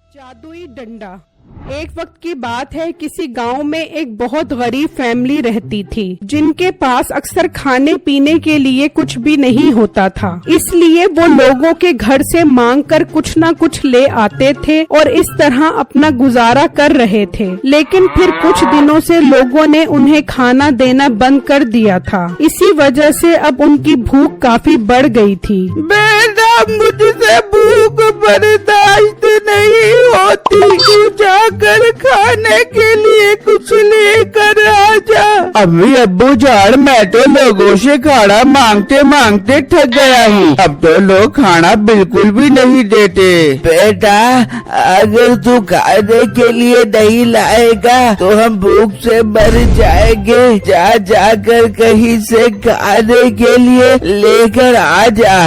जादुई डंडा। एक वक्त की बात है, किसी गांव में एक बहुत गरीब फैमिली रहती थी जिनके पास अक्सर खाने पीने के लिए कुछ भी नहीं होता था। इसलिए वो लोगों के घर से मांग कर कुछ न कुछ ले आते थे और इस तरह अपना गुजारा कर रहे थे। लेकिन फिर कुछ दिनों से लोगों ने उन्हें खाना देना बंद कर दिया था। इसी वजह से अब उनकी भूख काफी बढ़ गई थी। बेटा, मुझसे भूख बर्दाश्त नहीं होती, तू जाकर खाने के लिए कुछ लेकर आ जा। अम्मी अब्बू जान, मैं तो लोगों से खाना मांगते मांगते थक गया हूँ। अब तो लोग खाना बिल्कुल भी नहीं देते। बेटा, अगर तू खाने के लिए नहीं लाएगा तो हम भूख से मर जाएंगे। जा जाकर कहीं से खाने के लिए लेकर आ जा।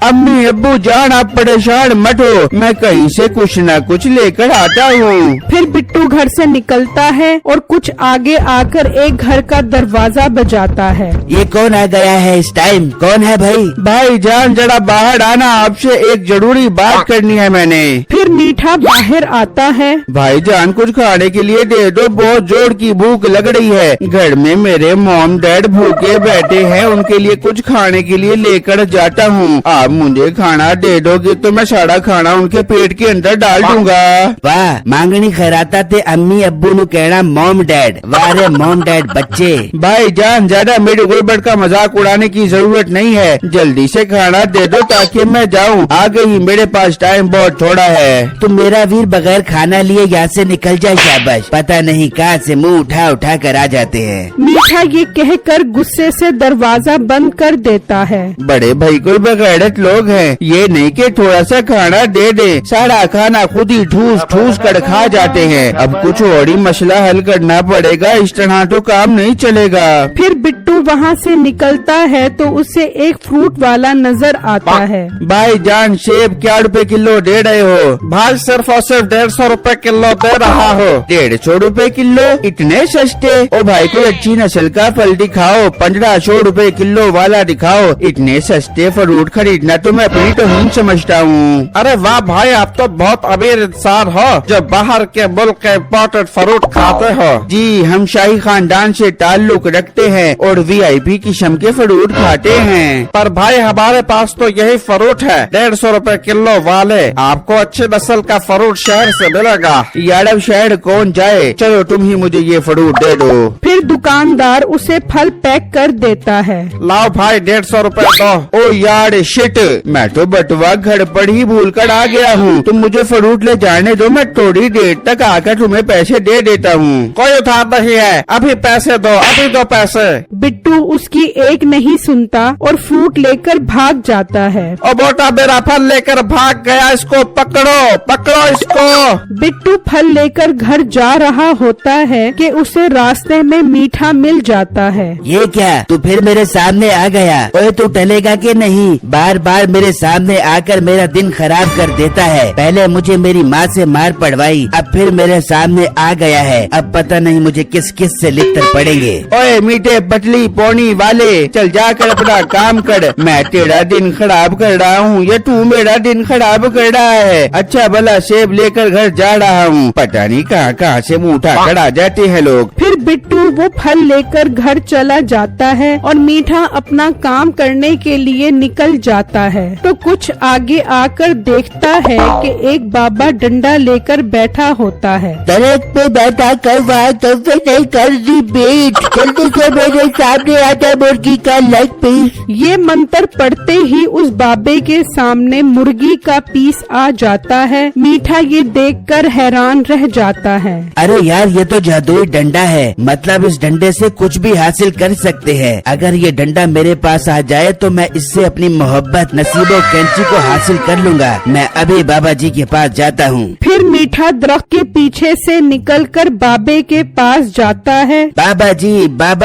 अम्मी अब्बू जान, आप परेशान मत हो, मैं कहीं से कुछ न कुछ लेकर आता हूँ। फिर बिट्टू घर से निकलता है और कुछ आगे आकर एक घर का दरवाजा बजाता है। ये कौन आ गया है इस टाइम? कौन है भाई? भाई जान, जरा बाहर आना, आपसे एक जरूरी बात करनी है मैंने। फिर मीठा बाहर आता है। भाई जान, कुछ खाने के लिए दे दो, बहुत जोर की भूख लग रही है। घर में मेरे मॉम डैड भूखे बैठे हैं, उनके लिए कुछ खाने के लिए लेकर जाता हूँ। आप मुझे खाना दे दोगे तो मैं सारा खाना उनके पेट के अंदर डाल दूंगा। वाह, मांगनी खैराता थे अम्मी अब्बू नु कहना मॉम डैड। वाह रे मॉम डैड बच्चे। भाई जान, ज्यादा मेरे गुलबर्ड का मजाक उड़ाने की जरूरत नहीं है, जल्दी से खाना दे दो ताकि मैं जाऊँ। आगे ही मेरे पास टाइम बहुत थोड़ा है। तुम मेरा वीर बगैर खाना लिए यहाँ से निकल जाए, शाबाश। पता नहीं कहाँ से मुंह उठा उठा कर आ जाते हैं। मीठा ये कहकर गुस्से से दरवाजा बंद कर देता है। बड़े भाई कोई बगैरत लोग हैं, ये नहीं कि थोड़ा सा खाना दे दे, सारा खाना खुद ही ठूस ठूस कर खा जाते हैं। अब कुछ और ही मसला हल करना पड़ेगा, इस तरह तो काम नहीं चलेगा। फिर बिट्टू वहाँ से निकलता है तो उसे एक फ्रूट वाला नजर आता है। भाई जान, सेब क्या रुपए किलो दे रहे हो? भाई सिर्फ और सिर्फ 150 रुपए किलो दे रहा हो। 150 रुपए किलो? इतने सस्ते? ओ भाई, कोई अच्छी नस्ल का फल दिखाओ, 1500 रुपए किलो वाला दिखाओ। इतने सस्ते फ्रूट खरीदना तो मैं अपनी तौहीन समझता हूँ। अरे वाह भाई, आप तो बहुत अमीर इंसान हो जो बाहर के मुल्क के इम्पोर्टेड फ्रूट खाते हो। जी, हम शाही खानदान से ताल्लुक रखते हैं और VIP किस्म के फ्रूट खाते हैं। पर भाई, हमारे पास तो यही फ्रूट है 150 रुपए किलो वाले। आपको अच्छी नस्ल का फ्रूट शहर से मिलेगा। यार अब शहर कौन जाए, चलो तुम ही मुझे ये फ्रूट दे दो। फिर दुकानदार उसे फल पैक कर देता है। लाओ भाई, 150 रुपए दो। ओ यार शिट, मैं तो बटुआ घर पर ही भूल कर आ गया हूँ। तुम मुझे फ्रूट ले जाने दो, मैं थोड़ी देर तक आकर तुम्हें पैसे दे देता हूँ। कोई उधार नहीं है, अभी पैसे दो, अभी दो पैसे। बिट्टू उसकी एक नहीं सुनता और फ्रूट लेकर भाग जाता है। ओ बेटा, मेरा फल लेकर भाग गया, इसको पकड़ो, पकड़ो इसको। बिट्टू फल लेकर घर जा रहा होता है कि उसे रास्ते में मीठा मिल जाता है। ये क्या, तू फिर मेरे सामने आ गया? ओए, तू टलेगा कि नहीं? बार बार मेरे सामने आकर मेरा दिन खराब कर देता है। पहले मुझे मेरी माँ से मार पड़वाई, अब फिर मेरे सामने आ गया है। अब पता नहीं मुझे किस किस से लिपट पड़ेंगे। ओए मीठे पतली पौनी वाले, चल जाकर अपना काम कर। मैं तेरा दिन खराब कर रहा हूँ या तू मेरा दिन खराब कर रहा है? अच्छा भला सेब लेकर घर जा रहा हूँ, पता नहीं कहाँ कहाँ से मुँह उठा कर आ जाते हैं लोग। फिर बिट्टू वो फल लेकर घर चला जाता है और मीठा अपना काम करने के लिए निकल जाता है। तो कुछ आगे आकर देखता है कि एक बाबा डंडा लेकर बैठा होता है। दरख्त पे बैठा कर वहाँ कभी नहीं कर दी बेट, जल्दी से मेरे सामने आता मुर्गी का लेग पीस। ये मंत्र पढ़ते ही उस बाबे के सामने मुर्गी का पीस आ जाता है। मीठा ये देखकर हैरान रह जाता है। अरे यार, ये तो जादुई डंडा है, मतलब इस डंडे से कुछ भी हासिल कर सकते हैं। अगर ये डंडा मेरे पास आ जाए तो मैं इससे अपनी मोहब्बत नसीबो कैंची को हासिल कर लूँगा। मैं अभी बाबा जी के पास जाता हूँ। फिर मीठा दरख्त के पीछे से निकलकर बाबे के पास जाता है। बाबा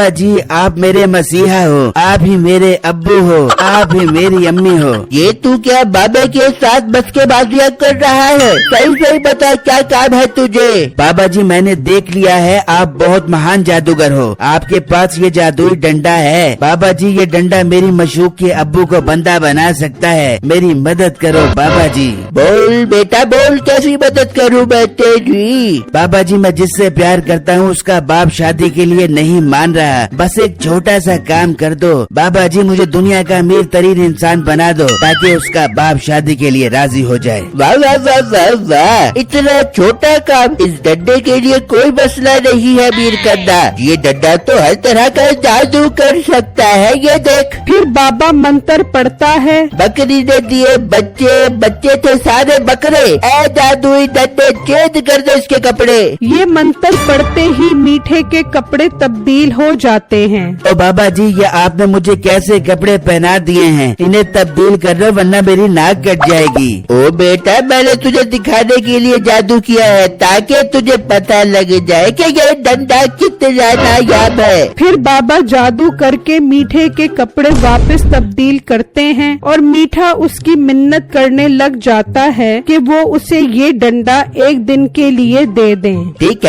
जी, आप मेरे मसीहा हो, आप ही मेरे अब्बू हो, आप ही मेरी अम्मी हो। ये तू क्या बाबा के साथ बच के बाजियां कर रहा है? सही सही बता, क्या काम है तुझे? बाबा जी, मैंने देख लिया है आप बहुत महान जादूगर हो। आपके पास ये जादुई डंडा है। बाबा जी, ये डंडा मेरी मशूक के अब्बू को बंदा बना सकता है। मेरी मदद करो बाबा जी। बोल बेटा बोल, कैसी मदद करूं मैं तेरी? बाबा जी, मैं जिससे प्यार करता हूँ उसका बाप शादी के लिए नहीं मान रहा। बस एक छोटा सा काम कर दो बाबा जी, मुझे दुनिया का अमीर तरीन इंसान बना दो ताकि उसका बाप शादी के लिए राजी हो जाए। वाह वाह वाह वाह वाह, इतना छोटा काम। इस डंडे के लिए कोई मसला नहीं है मीर करना। ये डंडा तो हर तरह का जादू कर सकता है, ये देख। फिर बाबा मंत्र पढ़ता है। बकरी ने दिए बच्चे, बच्चे थे सारे बकरे। ऐ जादुई डंडे, छेद कर दे इसके कपड़े। ये मंत्र पढ़ते ही मीठे के कपड़े तब्दील हो जाते हैं। ओ बाबा जी, ये आपने मुझे कैसे कपड़े पहना दिए हैं? इन्हें तब्दील कर दो वरना मेरी नाक कट जाएगी। ओ बेटा, मैंने तुझे दिखाने के लिए जादू किया है ताकि तुझे पता लग जाए कि ये डंडा कितना नायाब है। फिर बाबा जादू करके मीठे के कपड़े वापस तब्दील करते हैं और मीठा उसकी मिन्नत करने लग जाता है कि वो उसे ये डंडा एक दिन के लिए दे दें। ठीक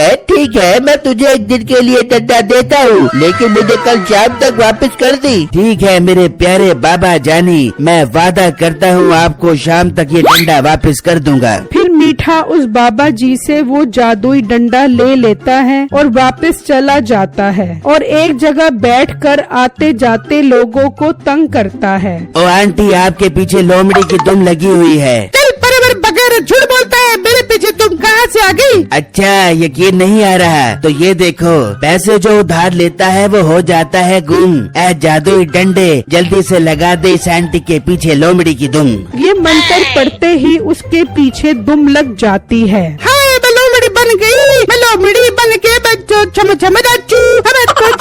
है, मैं तुझे एक दिन के लिए डंडा देता हूँ, लेकिन मुझे कल शाम तक वापस कर दी। ठीक है मेरे प्यारे बाबा जानी, मैं वादा करता हूँ आपको शाम तक ये डंडा वापस कर दूंगा। फिर मीठा उस बाबा जी से वो जादुई डंडा ले लेता है और वापस चला जाता है और एक जगह बैठकर आते जाते लोगों को तंग करता है। ओ आंटी, आपके पीछे लोमड़ी की दुम लगी हुई है। बगैर झूठ बोलता है, मेरे पीछे तुम कहाँ से आ गई? अच्छा, यकीन नहीं आ रहा तो ये देखो, पैसे जो उधार लेता है वो हो जाता है गुम। ऐ जादुई डंडे, जल्दी से लगा दे इस आंटी के पीछे लोमड़ी की दुम। ये मंत्र पढ़ते ही उसके पीछे दुम लग जाती है। मैं लोमड़ी बन गई, मैं लोमड़ी बन के बच्चों छम छम नाचू,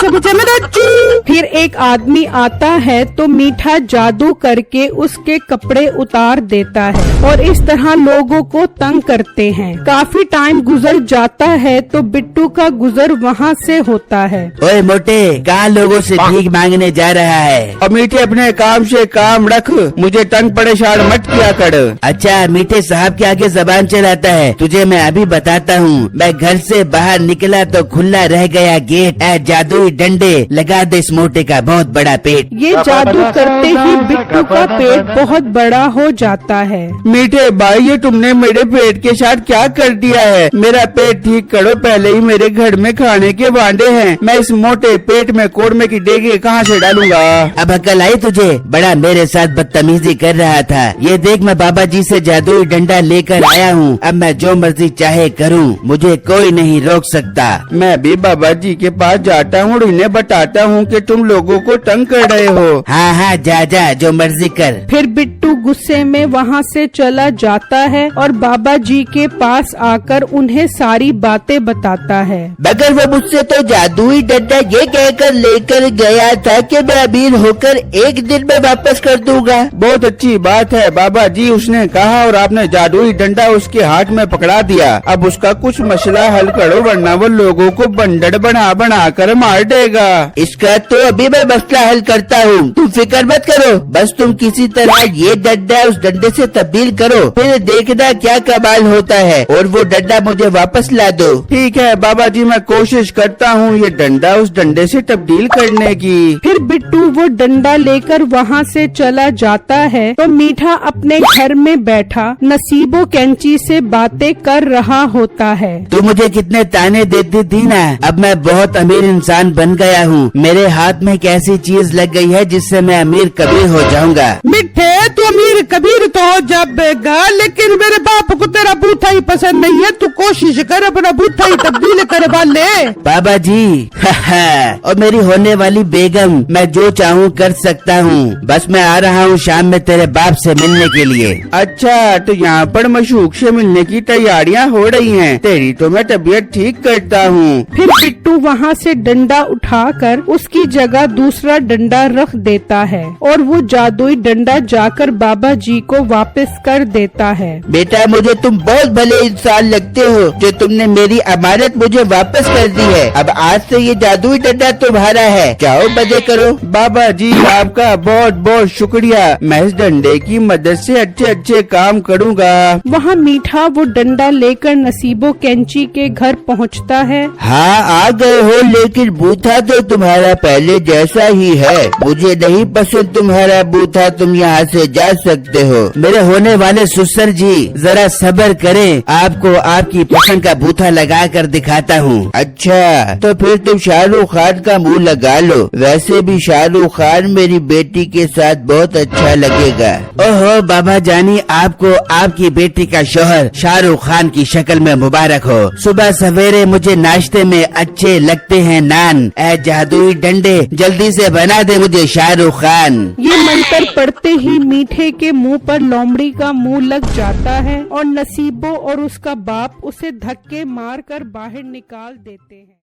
छम छम नाचू। फिर एक आदमी आता है तो मीठा जादू करके उसके कपड़े उतार देता है और इस तरह लोगों को तंग करते हैं। काफी टाइम गुजर जाता है तो बिट्टू का गुजर वहाँ से होता है। ओए मोटे, कहाँ लोगों से भीख मांगने जा रहा है? और मीठे अपने काम से काम रख, मुझे तंग परेशान मत किया कर। अच्छा, मीठे साहब के आगे जबान चलाता है। तुझे मैं अभी बताता हूँ। मैं घर से बाहर निकला तो खुला रह गया गेट। ऐ जादुई डंडे, लगा दे इस मोटे का बहुत बड़ा पेट। ये जादू करते ही बिट्टू का पेट बहुत बड़ा हो जाता है। मीठे भाई, ये तुमने मेरे पेट के साथ क्या कर दिया है? मेरा पेट ठीक करो, पहले ही मेरे घर में खाने के वांडे हैं। मैं इस मोटे पेट में कोड़मे की डेगे कहाँ से डालूंगा? अब अकल आई तुझे? बड़ा मेरे साथ बदतमीजी कर रहा था। ये देख, मैं बाबा जी से जादुई डंडा लेकर आया हूँ। अब मैं जो मर्जी चाहे करूँ, मुझे कोई नहीं रोक सकता। मैं भी बाबा जी के पास जाता हूँ और इन्हें बताता हूँ कि तुम लोगों को तंग कर रहे हो। हाँ हाँ, जा जा, जो मर्जी कर। फिर बिट्टू गुस्से में वहाँ से चला जाता है और बाबा जी के पास आकर उन्हें सारी बातें बताता है। मगर वो मुझसे तो जादुई डंडा ये कहकर लेकर गया था कि मैं अमीर होकर एक दिन में वापस कर दूंगा। बहुत अच्छी बात है बाबा जी, उसने कहा और आपने जादुई डंडा उसके हाथ में पकड़ा दिया। अब उसका कुछ मसला हल करो वरना वो लोगों को बंडर बना बना कर मार देगा। इसका तो अभी मैं मसला हल करता हूँ, तुम फिक्र मत करो। बस तुम किसी तरह ये डंडा उस डंडे से तब्दील करो, फिर देखना क्या कमाल होता है और वो डंडा मुझे वापस ला दो। ठीक है बाबा जी, मैं कोशिश करता हूँ ये डंडा उस डंडे से तब्दील करने की। फिर बिट्टू वो डंडा लेकर वहाँ से चला जाता है तो मीठा अपने घर में बैठा नसीबो कैंची से बातें कर रहा होता है। तू मुझे कितने ताने देती थी ना, अब मैं बहुत अमीर इंसान बन गया हूँ। मेरे हाथ में एक ऐसी चीज लग गई है जिससे मैं अमीर कबीर हो जाऊंगा। मिठे, तू अमीर कबीर तो हो जाएगा, लेकिन मेरे बाप को तेरा बूथा ही पसंद नहीं है। तू कोशिश कर अपना बूथा ही तब्दील करवा ले। बाबा जी, और मेरी होने वाली बेगम, मैं जो चाहूँ कर सकता हूँ। बस मैं आ रहा हूँ शाम में तेरे बाप से मिलने के लिए। अच्छा, तो यहाँ पर मशूक से मिलने की तैयारियाँ हो रही हैं। तेरी तो मैं तबीयत ठीक करता हूँ। फिर बिट्टू वहाँ से डंडा उठाकर उसकी जगह दूसरा डंडा रख देता है और वो जादुई डंडा जाकर बाबा जी को वापस कर देता है। बेटा, मुझे तुम बहुत भले इंसान लगते हो जो तुमने मेरी अमानत मुझे वापस कर दी है। अब आज से ये जादुई डंडा तुम्हारा है, जाओ मजे करो। बाबा जी आपका बहुत बहुत शुक्रिया, मैं इस डंडे की मदद से अच्छे अच्छे काम करूँगा। वहाँ मीठा वो डंडा लेकर नसीबो कैंची के घर पहुँचता है। हाँ आ गए हो, लेकिन बूथा तो तुम्हारा पहले जैसा ही है। मुझे नहीं पसंद तुम्हारा बूथा, तुम यहाँ से जा सकते हो। मेरे होने वाले ससुर जी जरा सब्र करें, आपको आपकी पसंद का बूथा लगा कर दिखाता हूँ। अच्छा तो फिर तुम शाहरुख खान का मुंह लगा लो, वैसे भी शाहरुख खान मेरी बेटी के साथ बहुत अच्छा लगेगा। ओहो बाबा जानी, आपको आपकी बेटी का शोहर शाहरुख खान की शक्ल में मुबारक हो। सुबह सवेरे मुझे नाश्ते में अच्छे लगते हैं नान। ऐ जादुई डंडे जल्दी से बना दे मुझे शाहरुख खान। ये मंत्र पढ़ते ही मीठे के मुंह पर लोमड़ी का मुंह लग जाता है और नसीबो और उसका बाप उसे धक्के मार कर बाहर निकाल देते हैं।